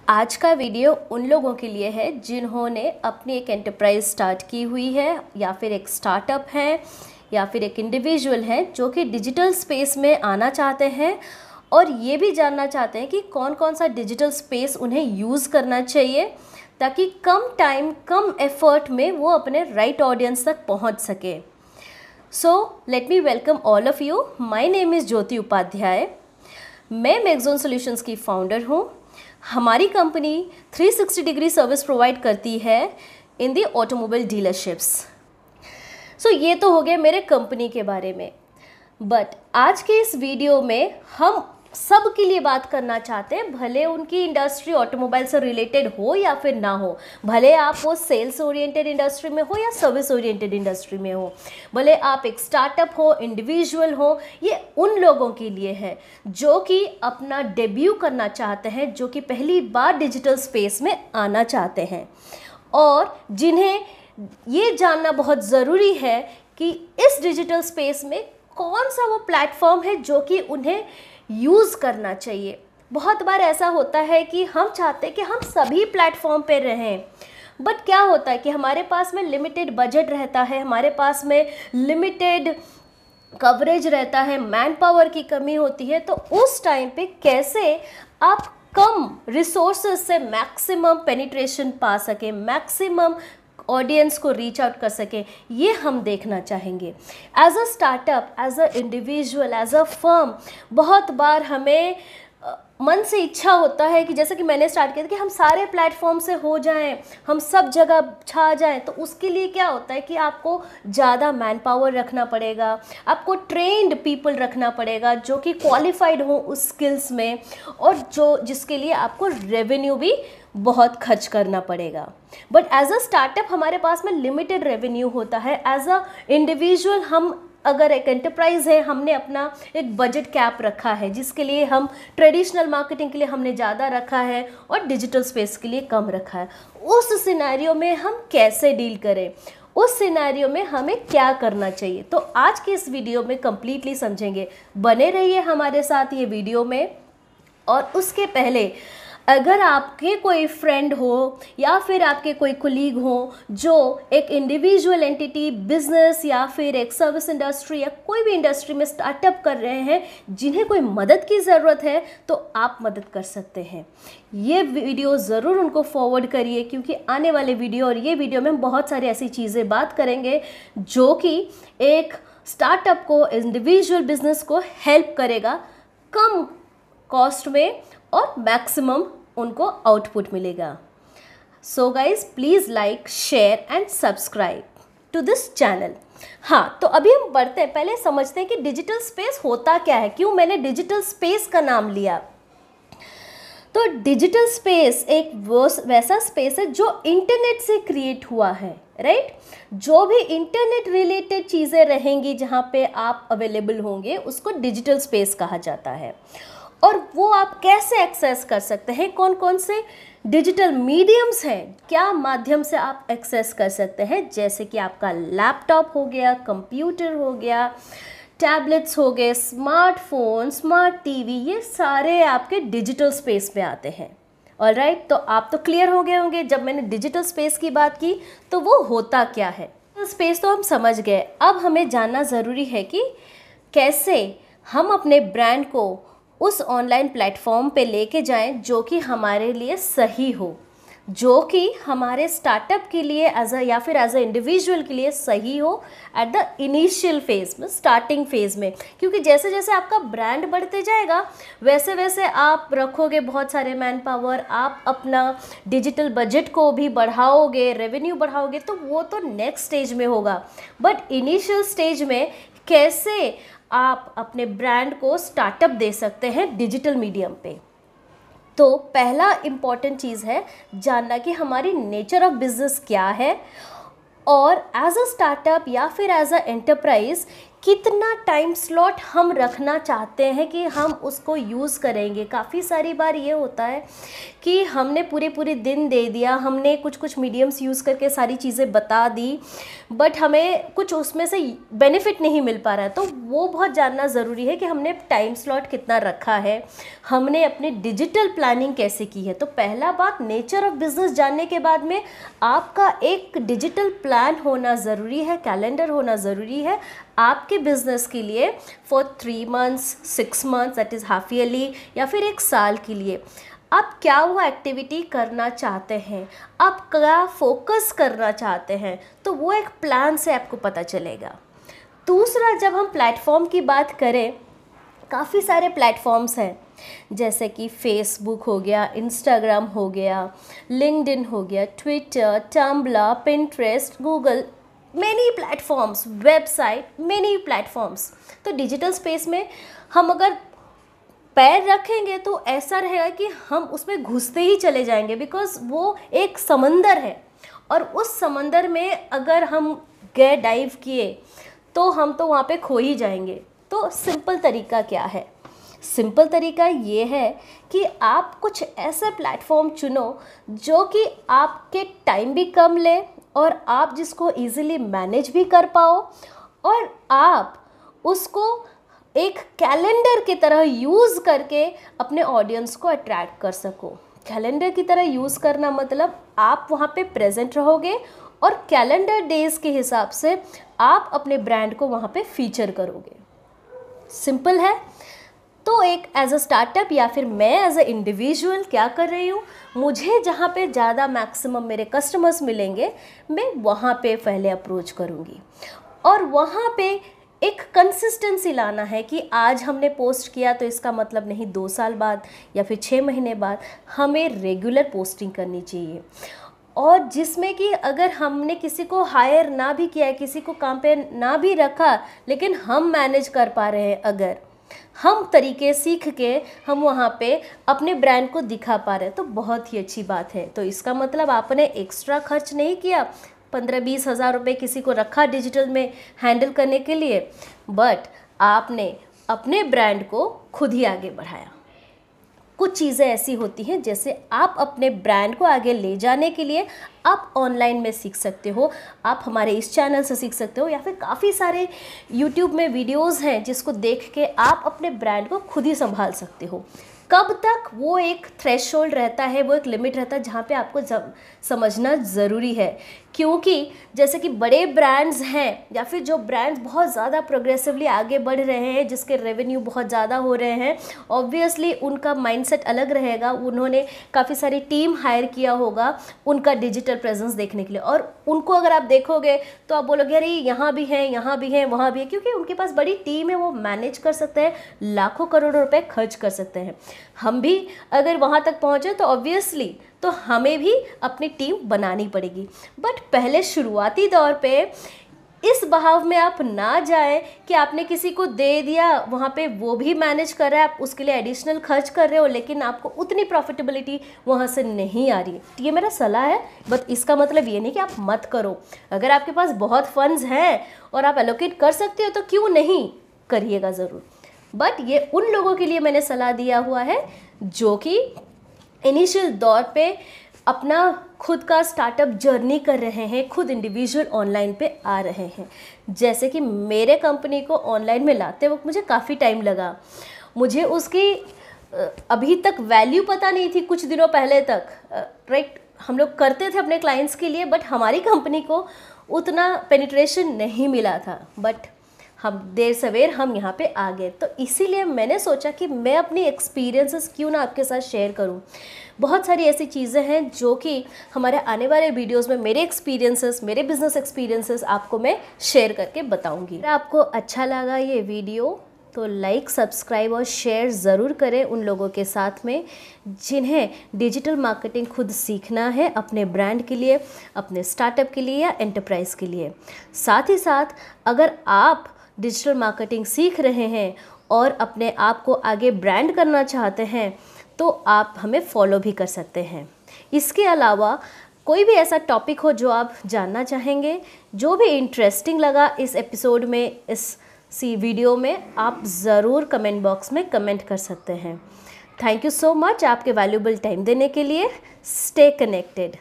आज का वीडियो उन लोगों के लिए है जिन्होंने अपनी एक एंटरप्राइज स्टार्ट की हुई है, या फिर एक स्टार्टअप है, या फिर एक इंडिविजुअल है जो कि डिजिटल स्पेस में आना चाहते हैं और ये भी जानना चाहते हैं कि कौन कौन सा डिजिटल स्पेस उन्हें यूज़ करना चाहिए ताकि कम टाइम कम एफर्ट में वो अपने राइट ऑडियंस तक पहुंच सके। So let me welcome all of you. My name is Jyoti Upadhyay. मैं मैगज़ोन सॉल्यूशंस की फाउंडर हूँ। हमारी कंपनी 360 डिग्री सर्विस प्रोवाइड करती है इन दी ऑटोमोबाइल डीलरशिप्स। सो ये तो हो गया मेरे कंपनी के बारे में, बट आज के इस वीडियो में हम सब के लिए बात करना चाहते हैं, भले उनकी इंडस्ट्री ऑटोमोबाइल से रिलेटेड हो या फिर ना हो, भले आप वो सेल्स ओरिएंटेड इंडस्ट्री में हो या सर्विस ओरिएंटेड इंडस्ट्री में हो, भले आप एक स्टार्टअप हो, इंडिविजुअल हो, ये उन लोगों के लिए है जो कि अपना डेब्यू करना चाहते हैं, जो कि पहली बार डिजिटल स्पेस में आना चाहते हैं और जिन्हें ये जानना बहुत ज़रूरी है कि इस डिजिटल स्पेस में कौन सा वो प्लेटफॉर्म है जो कि उन्हें यूज़ करना चाहिए। बहुत बार ऐसा होता है कि हम चाहते हैं कि हम सभी प्लेटफॉर्म पे रहें, बट क्या होता है कि हमारे पास में लिमिटेड बजट रहता है, हमारे पास में लिमिटेड कवरेज रहता है, मैन पावर की कमी होती है। तो उस टाइम पे कैसे आप कम रिसोर्सेज से मैक्सिमम पेनिट्रेशन पा सकें, मैक्सिमम ऑडियंस को रीच आउट कर सकें, ये हम देखना चाहेंगे। As a startup, as a individual, as a firm, बहुत बार हमें मन से इच्छा होता है कि जैसे कि मैंने स्टार्ट किया था कि हम सारे प्लेटफॉर्म से हो जाएं, हम सब जगह छा जाएं। तो उसके लिए क्या होता है कि आपको ज़्यादा मैन पावर रखना पड़ेगा, आपको ट्रेंड पीपल रखना पड़ेगा जो कि क्वालिफाइड हो उस स्किल्स में, और जिसके लिए आपको रेवेन्यू भी बहुत खर्च करना पड़ेगा। बट एज अ स्टार्टअप हमारे पास में लिमिटेड रेवेन्यू होता है। एज अ इंडिविजुअल हम अगर एक एंटरप्राइज है, हमने अपना एक बजट कैप रखा है जिसके लिए हम ट्रेडिशनल मार्केटिंग के लिए हमने ज़्यादा रखा है और डिजिटल स्पेस के लिए कम रखा है। उस सिनेरियो में हम कैसे डील करें, उस सिनेरियो में हमें क्या करना चाहिए, तो आज के इस वीडियो में कंप्लीटली समझेंगे। बने रहिए हमारे साथ ये वीडियो में। और उसके पहले अगर आपके कोई फ्रेंड हो या फिर आपके कोई कोलीग हो जो एक इंडिविजुअल एंटिटी, बिजनेस या फिर एक सर्विस इंडस्ट्री या कोई भी इंडस्ट्री में स्टार्टअप कर रहे हैं, जिन्हें कोई मदद की ज़रूरत है, तो आप मदद कर सकते हैं। ये वीडियो ज़रूर उनको फॉरवर्ड करिए, क्योंकि आने वाले वीडियो और ये वीडियो में हम बहुत सारी ऐसी चीज़ें बात करेंगे जो कि एक स्टार्टअप को, इंडिविजुअल बिजनेस को हेल्प करेगा कम कॉस्ट में और मैक्सिमम उनको आउटपुट मिलेगा। So guys please like, share and subscribe to this channel. हाँ, तो अभी हम बढ़ते हैं, पहले समझते हैं कि डिजिटल स्पेस होता क्या है, क्यों मैंने डिजिटल स्पेस का नाम लिया। तो डिजिटल स्पेस एक वैसा स्पेस है जो इंटरनेट से क्रिएट हुआ है, राइट। जो भी इंटरनेट रिलेटेड चीज़ें रहेंगी जहाँ पे आप अवेलेबल होंगे, उसको डिजिटल स्पेस कहा जाता है। और वो आप कैसे एक्सेस कर सकते हैं, कौन कौन से डिजिटल मीडियम्स हैं, क्या माध्यम से आप एक्सेस कर सकते हैं, जैसे कि आपका लैपटॉप हो गया, कंप्यूटर हो गया, टैबलेट्स हो गए, स्मार्टफोन, स्मार्ट टीवी, ये सारे आपके डिजिटल स्पेस में आते हैं। ऑलराइट, तो आप तो क्लियर हो गए होंगे जब मैंने डिजिटल स्पेस की बात की तो वो होता क्या है। स्पेस तो हम समझ गए, अब हमें जानना ज़रूरी है कि कैसे हम अपने ब्रांड को उस ऑनलाइन प्लेटफॉर्म पे लेके जाएं जो कि हमारे लिए सही हो, जो कि हमारे स्टार्टअप के लिए या फिर एज अ इंडिविजुअल के लिए सही हो एट द इनिशियल फेज में, स्टार्टिंग फेज में। क्योंकि जैसे जैसे आपका ब्रांड बढ़ते जाएगा वैसे वैसे आप रखोगे बहुत सारे मैन पावर, आप अपना डिजिटल बजट को भी बढ़ाओगे, रेवेन्यू बढ़ाओगे, तो वो तो नेक्स्ट स्टेज में होगा। बट इनिशियल स्टेज में कैसे आप अपने ब्रांड को स्टार्टअप दे सकते हैं डिजिटल मीडियम पे। तो पहला इम्पॉर्टेंट चीज़ है जानना कि हमारी नेचर ऑफ बिजनेस क्या है, और एज अ स्टार्टअप या फिर एज अ एंटरप्राइज कितना टाइम स्लॉट हम रखना चाहते हैं कि हम उसको यूज़ करेंगे। काफ़ी सारी बार ये होता है कि हमने पूरे दिन दे दिया, हमने कुछ मीडियम्स यूज़ करके सारी चीज़ें बता दी, बट हमें कुछ उसमें से बेनिफिट नहीं मिल पा रहा है। तो वो बहुत जानना ज़रूरी है कि हमने टाइम स्लॉट कितना रखा है, हमने अपनी डिजिटल प्लानिंग कैसे की है। तो पहला बात, नेचर ऑफ बिजनेस जानने के बाद में आपका एक डिजिटल प्लान होना ज़रूरी है, कैलेंडर होना ज़रूरी है आपके बिजनेस के लिए for 3 months, 6 months, that is half yearly, या फिर 1 साल के लिए आप क्या वो एक्टिविटी करना चाहते हैं, आप क्या फोकस करना चाहते हैं, तो वो एक प्लान से आपको पता चलेगा। दूसरा, जब हम प्लेटफॉर्म की बात करें, काफ़ी सारे प्लेटफॉर्म्स हैं, जैसे कि फेसबुक हो गया, इंस्टाग्राम हो गया, लिंक्डइन हो गया, Twitter, Tumblr, Pinterest, Google, many platforms, website, many platforms. तो डिजिटल स्पेस में हम अगर पैर रखेंगे तो ऐसा रहेगा कि हम उसमें घुसते ही चले जाएंगे, बिकॉज वो एक समंदर है, और उस समंदर में अगर हम गए, डाइव किए, तो हम तो वहाँ पे खो ही जाएंगे। तो सिंपल तरीका क्या है? सिंपल तरीका ये है कि आप कुछ ऐसा प्लेटफॉर्म चुनो जो कि आपके टाइम भी कम ले, और आप जिसको इजीली मैनेज भी कर पाओ, और आप उसको एक कैलेंडर की तरह यूज़ करके अपने ऑडियंस को अट्रैक्ट कर सको। कैलेंडर की तरह यूज़ करना मतलब आप वहाँ पे प्रेजेंट रहोगे, और कैलेंडर डेज के हिसाब से आप अपने ब्रांड को वहाँ पे फीचर करोगे। सिंपल है। तो एक एज अ स्टार्टअप या फिर मैं एज अ इंडिविजुअल क्या कर रही हूँ, मुझे जहाँ पे ज़्यादा मैक्सिमम मेरे कस्टमर्स मिलेंगे, मैं वहाँ पे पहले अप्रोच करूँगी, और वहाँ पे एक कंसिस्टेंसी लाना है कि आज हमने पोस्ट किया तो इसका मतलब नहीं 2 साल बाद या फिर 6 महीने बाद, हमें रेगुलर पोस्टिंग करनी चाहिए। और जिसमें कि अगर हमने किसी को हायर ना भी किया है, किसी को काम पे ना भी रखा, लेकिन हम मैनेज कर पा रहे हैं, अगर हम तरीके सीख के हम वहाँ पे अपने ब्रांड को दिखा पा रहे हैं, तो बहुत ही अच्छी बात है। तो इसका मतलब आपने एक्स्ट्रा खर्च नहीं किया, 15-20 हज़ार रुपये किसी को रखा डिजिटल में हैंडल करने के लिए, बट आपने अपने ब्रांड को खुद ही आगे बढ़ाया। कुछ चीज़ें ऐसी होती हैं जैसे आप अपने ब्रांड को आगे ले जाने के लिए आप ऑनलाइन में सीख सकते हो, आप हमारे इस चैनल से सीख सकते हो, या फिर काफ़ी सारे यूट्यूब में वीडियोस हैं जिसको देख के आप अपने ब्रांड को खुद ही संभाल सकते हो। कब तक, वो एक थ्रेशोल्ड रहता है, वो एक लिमिट रहता है जहाँ पे आपको समझना ज़रूरी है, क्योंकि जैसे कि बड़े ब्रांड्स हैं या फिर जो ब्रांड्स बहुत ज़्यादा प्रोग्रेसिवली आगे बढ़ रहे हैं, जिसके रेवेन्यू बहुत ज़्यादा हो रहे हैं, ऑब्वियसली उनका माइंडसेट अलग रहेगा, उन्होंने काफ़ी सारी टीम हायर किया होगा उनका डिजिटल प्रेजेंस देखने के लिए, और उनको अगर आप देखोगे तो आप बोलोगे अरे यहाँ भी हैं, यहाँ भी हैं, वहाँ भी है, क्योंकि उनके पास बड़ी टीम है, वो मैनेज कर सकते हैं, लाखों करोड़ों रुपए खर्च कर सकते हैं। हम भी अगर वहाँ तक पहुँचे तो ऑब्वियसली तो हमें भी अपनी टीम बनानी पड़ेगी, बट पहले शुरुआती दौर पे इस बहाव में आप ना जाएं कि आपने किसी को दे दिया, वहाँ पे वो भी मैनेज कर रहा है, आप उसके लिए एडिशनल खर्च कर रहे हो, लेकिन आपको उतनी प्रॉफिटेबिलिटी वहाँ से नहीं आ रही है। ये मेरा सलाह है, बट इसका मतलब ये नहीं कि आप मत करो। अगर आपके पास बहुत फंड्स हैं और आप एलोकेट कर सकते हो तो क्यों नहीं, करिएगा ज़रूर। बट ये उन लोगों के लिए मैंने सलाह दिया हुआ है जो कि इनिशियल दौर पे अपना खुद का स्टार्टअप जर्नी कर रहे हैं, खुद इंडिविजुअल ऑनलाइन पे आ रहे हैं। जैसे कि मेरे कंपनी को ऑनलाइन में लाते वक्त मुझे काफ़ी टाइम लगा, मुझे उसकी अभी तक वैल्यू पता नहीं थी कुछ दिनों पहले तक, राइट। हम लोग करते थे अपने क्लाइंट्स के लिए, बट हमारी कंपनी को उतना पेनिट्रेशन नहीं मिला था, बट हम देर सवेर हम यहाँ पे आ गए। तो इसीलिए मैंने सोचा कि मैं अपनी एक्सपीरियंसेस क्यों ना आपके साथ शेयर करूँ। बहुत सारी ऐसी चीज़ें हैं जो कि हमारे आने वाले वीडियोस में मेरे एक्सपीरियंसेस, मेरे बिजनेस एक्सपीरियंसेस आपको मैं शेयर करके बताऊँगी। अगर आपको अच्छा लगा ये वीडियो तो लाइक, सब्सक्राइब और शेयर ज़रूर करें उन लोगों के साथ में जिन्हें डिजिटल मार्केटिंग खुद सीखना है अपने ब्रांड के लिए, अपने स्टार्टअप के लिए या एंटरप्राइज़ के लिए। साथ ही साथ अगर आप डिजिटल मार्केटिंग सीख रहे हैं और अपने आप को आगे ब्रांड करना चाहते हैं तो आप हमें फॉलो भी कर सकते हैं। इसके अलावा कोई भी ऐसा टॉपिक हो जो आप जानना चाहेंगे, जो भी इंटरेस्टिंग लगा इस एपिसोड में, इस सी वीडियो में आप ज़रूर कमेंट बॉक्स में कमेंट कर सकते हैं। थैंक यू सो मच आपके वैल्यूबल टाइम देने के लिए। Stay connected.